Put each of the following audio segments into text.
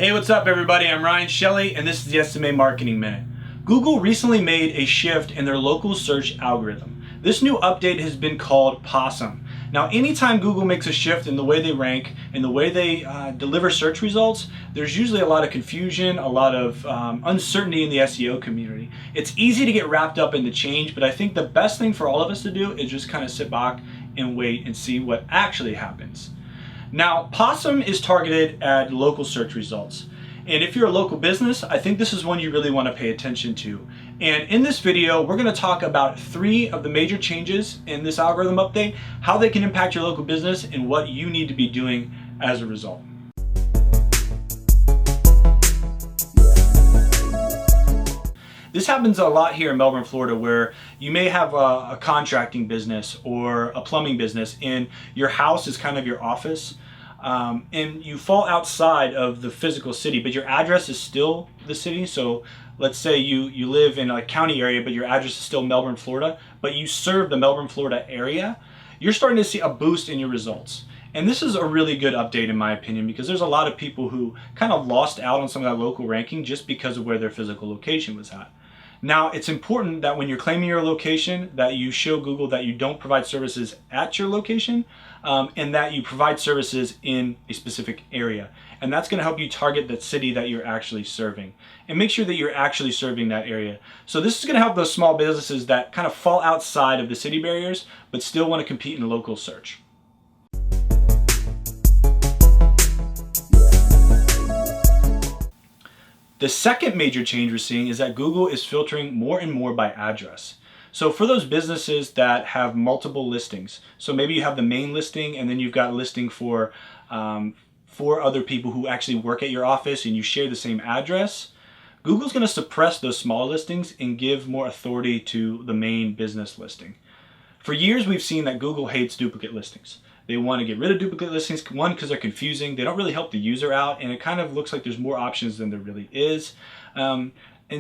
Hey, what's up everybody? I'm Ryan Shelley and this is the SMA Marketing Minute. Google recently made a shift in their local search algorithm. This new update has been called Possum. Now, anytime Google makes a shift in the way they rank and the way they deliver search results, there's usually a lot of confusion, a lot of uncertainty in the SEO community. It's easy to get wrapped up in the change, but I think the best thing for all of us to do is just kind of sit back and wait and see what actually happens. Now, Possum is targeted at local search results. And if you're a local business, I think this is one you really want to pay attention to. And in this video, we're going to talk about 3 of the major changes in this algorithm update, how they can impact your local business, and what you need to be doing as a result. This happens a lot here in Melbourne, Florida, where you may have a contracting business or a plumbing business and your house is kind of your office. And you fall outside of the physical city, but your address is still the city. So let's say you live in a county area, but your address is still Melbourne, Florida, but you serve the Melbourne, Florida area. You're starting to see a boost in your results. And this is a really good update in my opinion, because there's a lot of people who kind of lost out on some of that local ranking just because of where their physical location was at. Now, it's important that when you're claiming your location, that you show Google that you don't provide services at your location, and that you provide services in a specific area. And that's going to help you target that city that you're actually serving. And make sure that you're actually serving that area. So this is going to help those small businesses that kind of fall outside of the city barriers, but still want to compete in a local search. The second major change we're seeing is that Google is filtering more and more by address. So for those businesses that have multiple listings, so maybe you have the main listing and then you've got a listing for 4 other people who actually work at your office and you share the same address, Google's going to suppress those small listings and give more authority to the main business listing. For years we've seen that Google hates duplicate listings. They want to get rid of duplicate listings, one, because they're confusing, they don't really help the user out, and it kind of looks like there's more options than there really is. And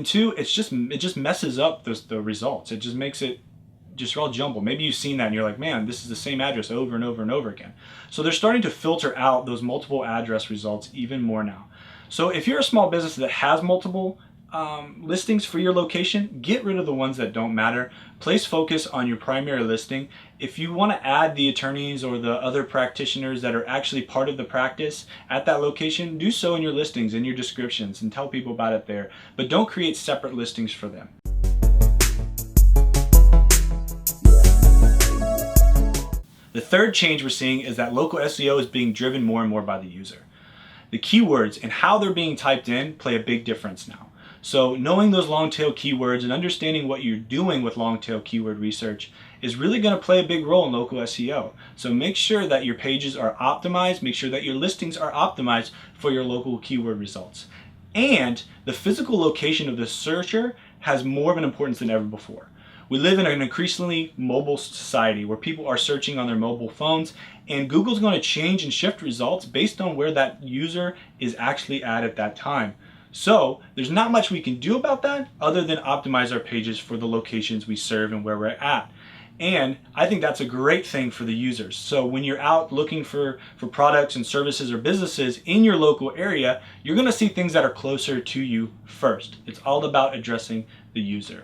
2, it just messes up the results. It just makes it just all jumbled. Maybe you've seen that and you're like, man, this is the same address over and over and over again. So they're starting to filter out those multiple address results even more now. So if you're a small business that has multiple listings for your location, get rid of the ones that don't matter. Place focus on your primary listing. If you want to add the attorneys or the other practitioners that are actually part of the practice at that location, do so in your listings, in your descriptions, and tell people about it there. But don't create separate listings for them. The third change we're seeing is that local SEO is being driven more and more by the user. The keywords and how they're being typed in play a big difference now. So knowing those long-tail keywords and understanding what you're doing with long-tail keyword research is really going to play a big role in local SEO. So make sure that your pages are optimized, make sure that your listings are optimized for your local keyword results. And the physical location of the searcher has more of an importance than ever before. We live in an increasingly mobile society where people are searching on their mobile phones, and Google's going to change and shift results based on where that user is actually at that time. So there's not much we can do about that other than optimize our pages for the locations we serve and where we're at. And I think that's a great thing for the users. So when you're out looking for products and services or businesses in your local area, you're going to see things that are closer to you first. It's all about addressing the user.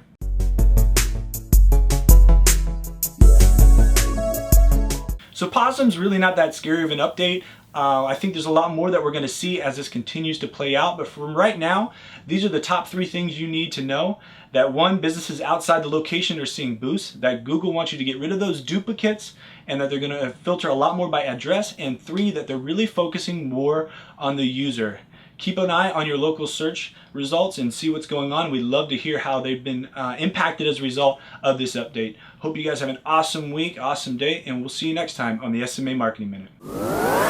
So Possum's really not that scary of an update. I think there's a lot more that we're going to see as this continues to play out, but from right now, these are the top 3 things you need to know. That 1, businesses outside the location are seeing boosts, that Google wants you to get rid of those duplicates, and that they're going to filter a lot more by address, and 3, that they're really focusing more on the user. Keep an eye on your local search results and see what's going on. We'd love to hear how they've been impacted as a result of this update. Hope you guys have an awesome week, awesome day, and we'll see you next time on the SMA Marketing Minute.